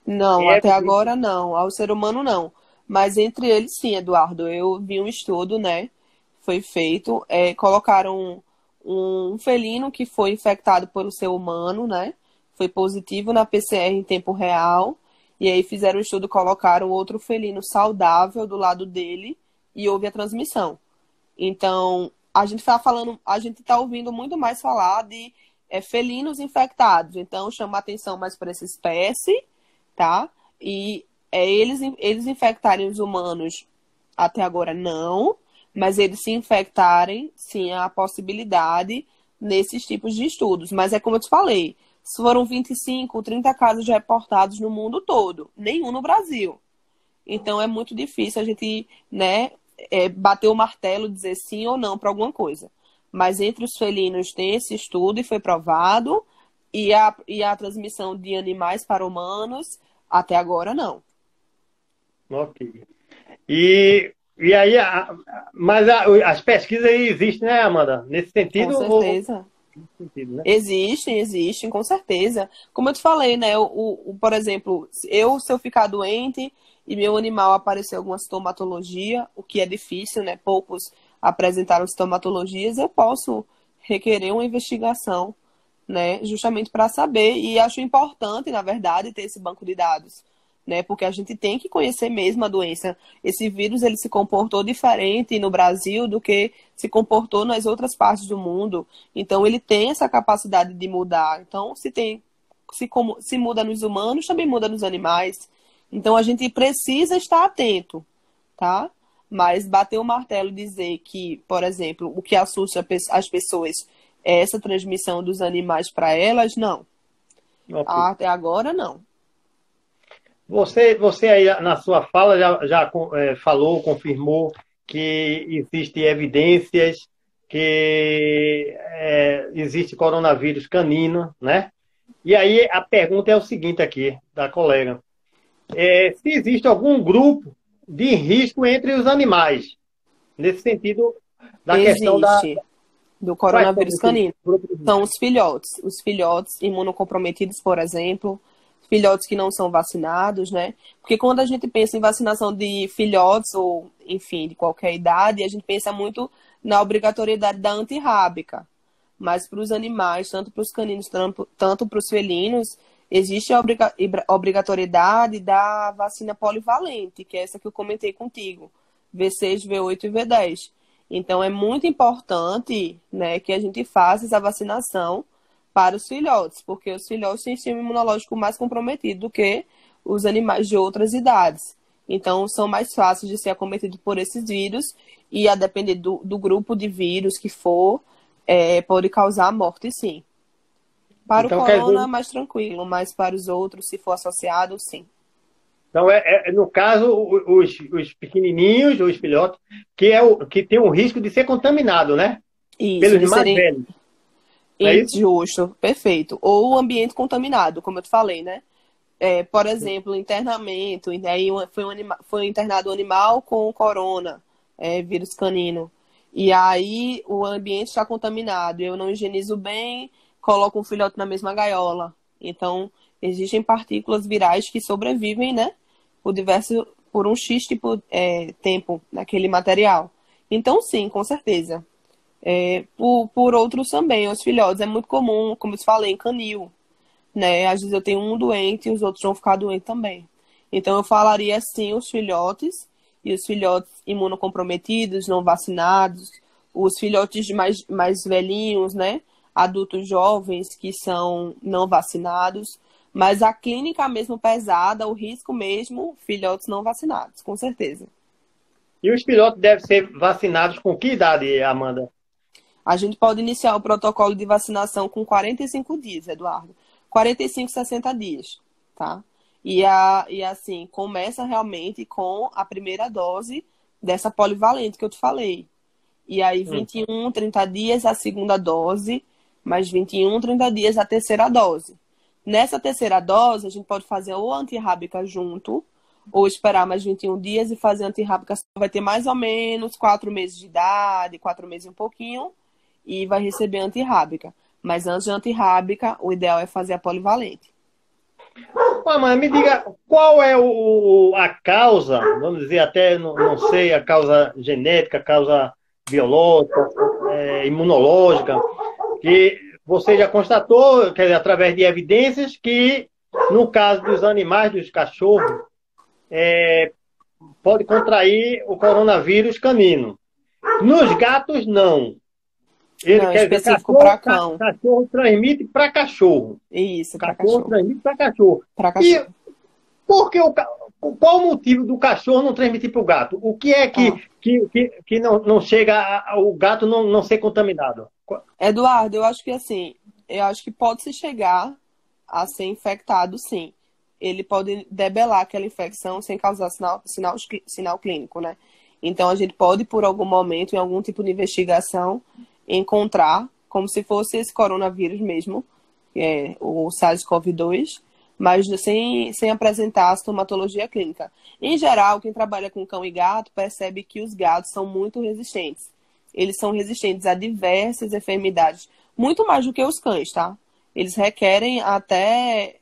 Não, É até evidente. agora não. Ao ser humano não. Mas entre eles sim, Eduardo. Eu vi um estudo, né? Foi feito. Colocaram um felino que foi infectado pelo ser humano, né? Foi positivo na PCR em tempo real. E aí fizeram um estudo, colocaram outro felino saudável do lado dele e houve a transmissão. Então, a gente está ouvindo muito mais falar de felinos infectados. Então, chama atenção mais para essa espécie, tá? E eles infectarem os humanos até agora não, mas eles se infectarem, sim, há a possibilidade nesses tipos de estudos. Mas é como eu te falei, se foram 25, 30 casos reportados no mundo todo, nenhum no Brasil. Então é muito difícil a gente, né, bater o martelo, dizer sim ou não para alguma coisa. Mas entre os felinos tem esse estudo e foi provado, e a transmissão de animais para humanos, até agora não. Ok. E aí, as pesquisas existem, né, Amanda? Nesse Com sentido ou certeza. nesse sentido, né? Existem, com certeza. Como eu te falei, né? Por exemplo, se eu ficar doente e meu animal aparecer alguma sintomatologia, o que é difícil, né? Poucos apresentaram sintomatologias, eu posso requerer uma investigação, né? Justamente para saber. E acho importante, na verdade, ter esse banco de dados, né? Porque a gente tem que conhecer mesmo a doença. Esse vírus, ele se comportou diferente no Brasil do que se comportou nas outras partes do mundo. Então, ele tem essa capacidade de mudar. Então, se muda nos humanos, também muda nos animais. Então, a gente precisa estar atento, tá? Mas bater o martelo e dizer que, por exemplo, o que assusta as pessoas é essa transmissão dos animais para elas, não. Ok. Até agora, não. Você aí na sua fala já falou, confirmou que existem evidências que existe coronavírus canino, né? E aí a pergunta é o seguinte aqui, da colega. Se existe algum grupo de risco entre os animais, nesse sentido da questão da... Existe do Quais são coronavírus esses canino. grupos de São risco? os filhotes imunocomprometidos, por exemplo, filhotes que não são vacinados, né? Porque quando a gente pensa em vacinação de filhotes, ou, enfim, de qualquer idade, a gente pensa muito na obrigatoriedade da antirrábica. Mas para os animais, tanto para os caninos, tanto para os felinos, existe a obrigatoriedade da vacina polivalente, que é essa que eu comentei contigo, V6, V8 e V10. Então, é muito importante, né, que a gente faça essa vacinação para os filhotes, porque os filhotes têm sistema imunológico mais comprometido do que os animais de outras idades. Então, são mais fáceis de ser acometidos por esses vírus e, a depender do grupo de vírus que for, pode causar a morte, sim. Para o Então, quer corona, dizer, mais tranquilo, mas para os outros, se for associado, sim. então no caso, os pequenininhos, os filhotes, que tem o risco de ser contaminado, né? Isso, Pelos de mais serem velhos, não é isso? injusto, perfeito. Ou o ambiente contaminado, como eu te falei, né? Por exemplo, internamento, e aí foi internado um animal com corona, vírus canino. E aí o ambiente está contaminado, eu não higienizo bem, coloco um filhote na mesma gaiola. Então, existem partículas virais que sobrevivem, né? Por um X tipo, tempo naquele material. Então, sim, com certeza. Por outros também, os filhotes. É muito comum, como eu te falei, em canil, né? Às vezes eu tenho um doente e os outros vão ficar doentes também. Então eu falaria assim os filhotes e os filhotes imunocomprometidos, não vacinados, os filhotes mais velhinhos, né? Adultos jovens que são não vacinados, mas a clínica mesmo pesada, o risco mesmo, filhotes não vacinados, com certeza. E os filhotes devem ser vacinados com que idade, Amanda? A gente pode iniciar o protocolo de vacinação com 45 dias, Eduardo. 45, 60 dias, tá? E assim, começa realmente com a primeira dose dessa polivalente que eu te falei. E aí, Hum. 21, 30 dias a segunda dose, mais 21, 30 dias a terceira dose. Nessa terceira dose, a gente pode fazer ou antirrábica junto, ou esperar mais 21 dias e fazer antirrábica. Vai ter mais ou menos 4 meses de idade, 4 meses e um pouquinho, e vai receber antirrábica. Mas antes de antirrábica, o ideal é fazer a polivalente. Pô, mas me diga, qual é a causa, vamos dizer até, não sei, a causa genética, a causa biológica, imunológica, que você já constatou, quer dizer, através de evidências, que no caso dos animais, dos cachorros, pode contrair o coronavírus canino. Nos gatos, não. Ele Não, é quer dizer, específico para cão. cachorro transmite para cachorro. Isso, para Cachorro cachorro. transmite para cachorro. Para E cachorro. por que qual o motivo do cachorro não transmitir para o gato? O que é Ah. que não chega o gato não ser contaminado? Eduardo, eu acho que assim, eu acho que pode se chegar a ser infectado, sim. Ele pode debelar aquela infecção sem causar sinal clínico, né? Então a gente pode, por algum momento, em algum tipo de investigação, encontrar, como se fosse esse coronavírus mesmo, que é o SARS-CoV-2, mas sem apresentar a sintomatologia clínica. Em geral, quem trabalha com cão e gato percebe que os gatos são muito resistentes. Eles são resistentes a diversas enfermidades, muito mais do que os cães, tá? Eles requerem até.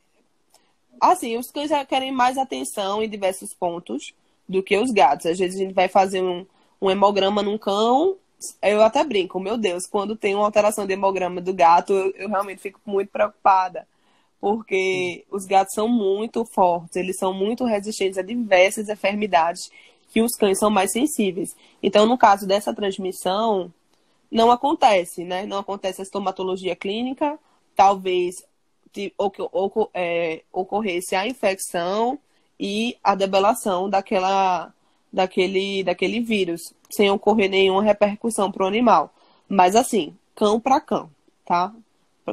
Assim, os cães requerem mais atenção em diversos pontos do que os gatos. Às vezes a gente vai fazer um hemograma num cão, eu até brinco, meu Deus, quando tem uma alteração de hemograma do gato, eu realmente fico muito preocupada. Porque os gatos são muito fortes, eles são muito resistentes a diversas enfermidades que os cães são mais sensíveis. Então, no caso dessa transmissão, não acontece, né? Não acontece a estomatologia clínica, talvez ocorresse a infecção e a debelação daquele vírus, sem ocorrer nenhuma repercussão para o animal. Mas assim, cão para cão, tá?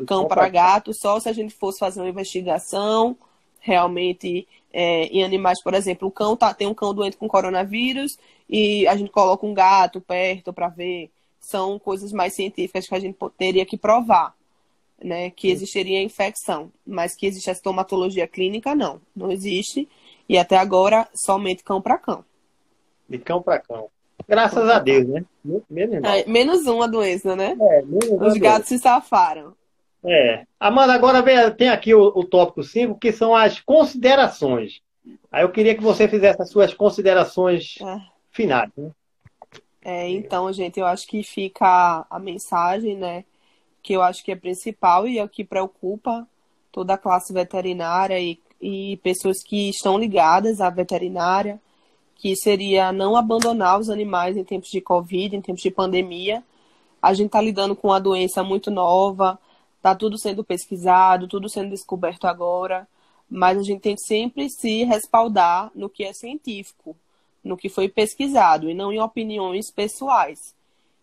Cão para gato, só se a gente fosse fazer uma investigação realmente em animais, por exemplo, tem um cão doente com coronavírus e a gente coloca um gato perto para ver. São coisas mais científicas que a gente teria que provar, né? Que existiria infecção, mas que existe a estomatologia clínica, não existe. E até agora, somente cão para cão. De cão para cão. Graças a Deus, né? Menos mal. Menos uma doença, né? Menos Os uma gatos doença. se safaram. Amanda, agora tem aqui o tópico 5, que são as considerações. Aí eu queria que você fizesse as suas considerações É. finais, né? Então, gente, eu acho que fica a mensagem, né? Que eu acho que é principal e é o que preocupa toda a classe veterinária e pessoas que estão ligadas à veterinária, que seria não abandonar os animais em tempos de Covid, em tempos de pandemia. A gente está lidando com uma doença muito nova, está tudo sendo pesquisado, tudo sendo descoberto agora, mas a gente tem que sempre se respaldar no que é científico, no que foi pesquisado e não em opiniões pessoais.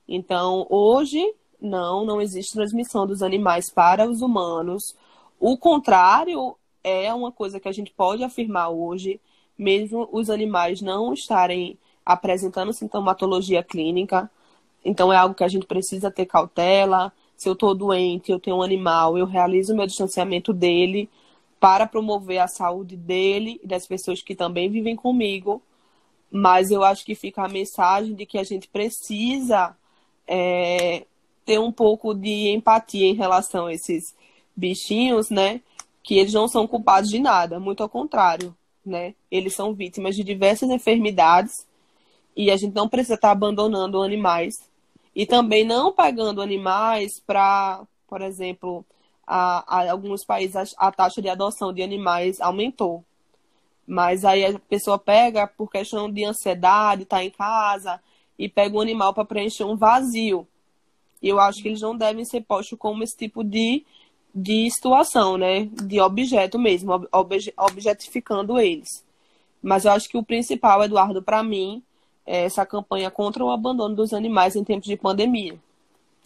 Então, hoje, não existe transmissão dos animais para os humanos. O contrário é uma coisa que a gente pode afirmar hoje, mesmo os animais não estarem apresentando sintomatologia clínica. Então, é algo que a gente precisa ter cautela. Se eu estou doente, eu tenho um animal, eu realizo o meu distanciamento dele para promover a saúde dele e das pessoas que também vivem comigo. Mas eu acho que fica a mensagem de que a gente precisa ter um pouco de empatia em relação a esses bichinhos, né? Que eles não são culpados de nada, muito ao contrário, né? Eles são vítimas de diversas enfermidades e a gente não precisa estar abandonando animais e também não pegando animais para, por exemplo, alguns países a taxa de adoção de animais aumentou. Mas aí a pessoa pega por questão de ansiedade, tá em casa e pega um animal para preencher um vazio. E eu acho que eles não devem ser postos como esse tipo de situação, né? De objeto mesmo, objetificando eles. Mas eu acho que o principal, Eduardo, para mim, é essa campanha contra o abandono dos animais em tempos de pandemia,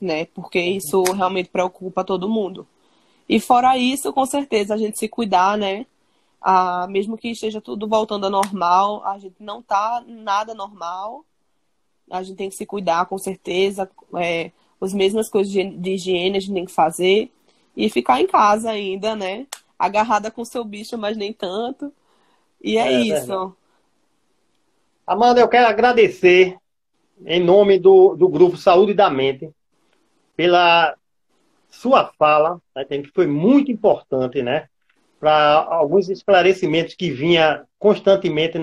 né? Porque isso realmente preocupa todo mundo. E fora isso, com certeza, a gente se cuidar, né? Mesmo que esteja tudo voltando ao normal, a gente não tá nada normal. A gente tem que se cuidar, com certeza. As mesmas coisas de higiene a gente tem que fazer. E ficar em casa ainda, né? Agarrada com seu bicho, mas nem tanto. E é Verdade. isso. Amanda, eu quero agradecer, em nome do Grupo Saúde da Mente, pela sua fala, né, que foi muito importante, né? Para alguns esclarecimentos que vinha constantemente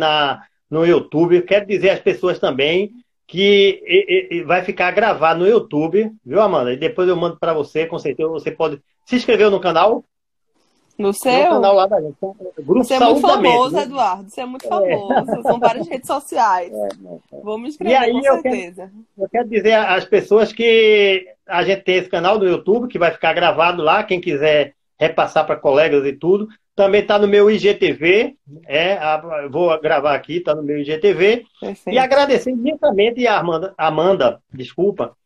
no YouTube. Eu quero dizer às pessoas também que vai ficar gravado no YouTube, viu, Amanda? E depois eu mando para você, com certeza você pode se inscrever no canal. No Tem um seu? canal lá da gente, Grupo Você é muito Saúde da Mente, famoso, né? Eduardo. Você é muito famoso. São várias redes sociais. Vou me E inscrever, aí com certeza. eu quero dizer às pessoas que a gente tem esse canal no YouTube, que vai ficar gravado lá, quem quiser repassar para colegas e tudo. Também está no meu IGTV, vou gravar aqui, está no meu IGTV. Perfeito. E agradecer imensamente a Amanda, desculpa,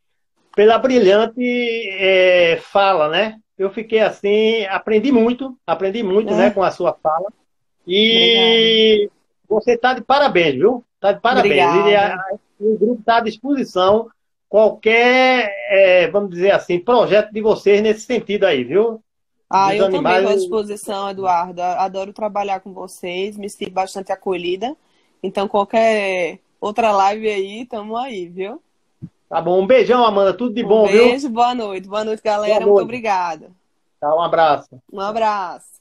pela brilhante fala, né? Eu fiquei assim, aprendi muito, né, com a sua fala. E Obrigada. você está de parabéns, viu? Está de parabéns. Obrigada. O grupo está à disposição. Qualquer, vamos dizer assim, projeto de vocês nesse sentido aí, viu? Dos Eu também estou à animais. disposição, Eduardo. Adoro trabalhar com vocês, me sinto bastante acolhida. Então, qualquer outra live aí, estamos aí, viu? Tá bom. Um beijão, Amanda. Tudo de Um bom, viu? beijo, boa noite. Boa noite, Boa galera. Muito noite. obrigada. Tá, um abraço. Um abraço.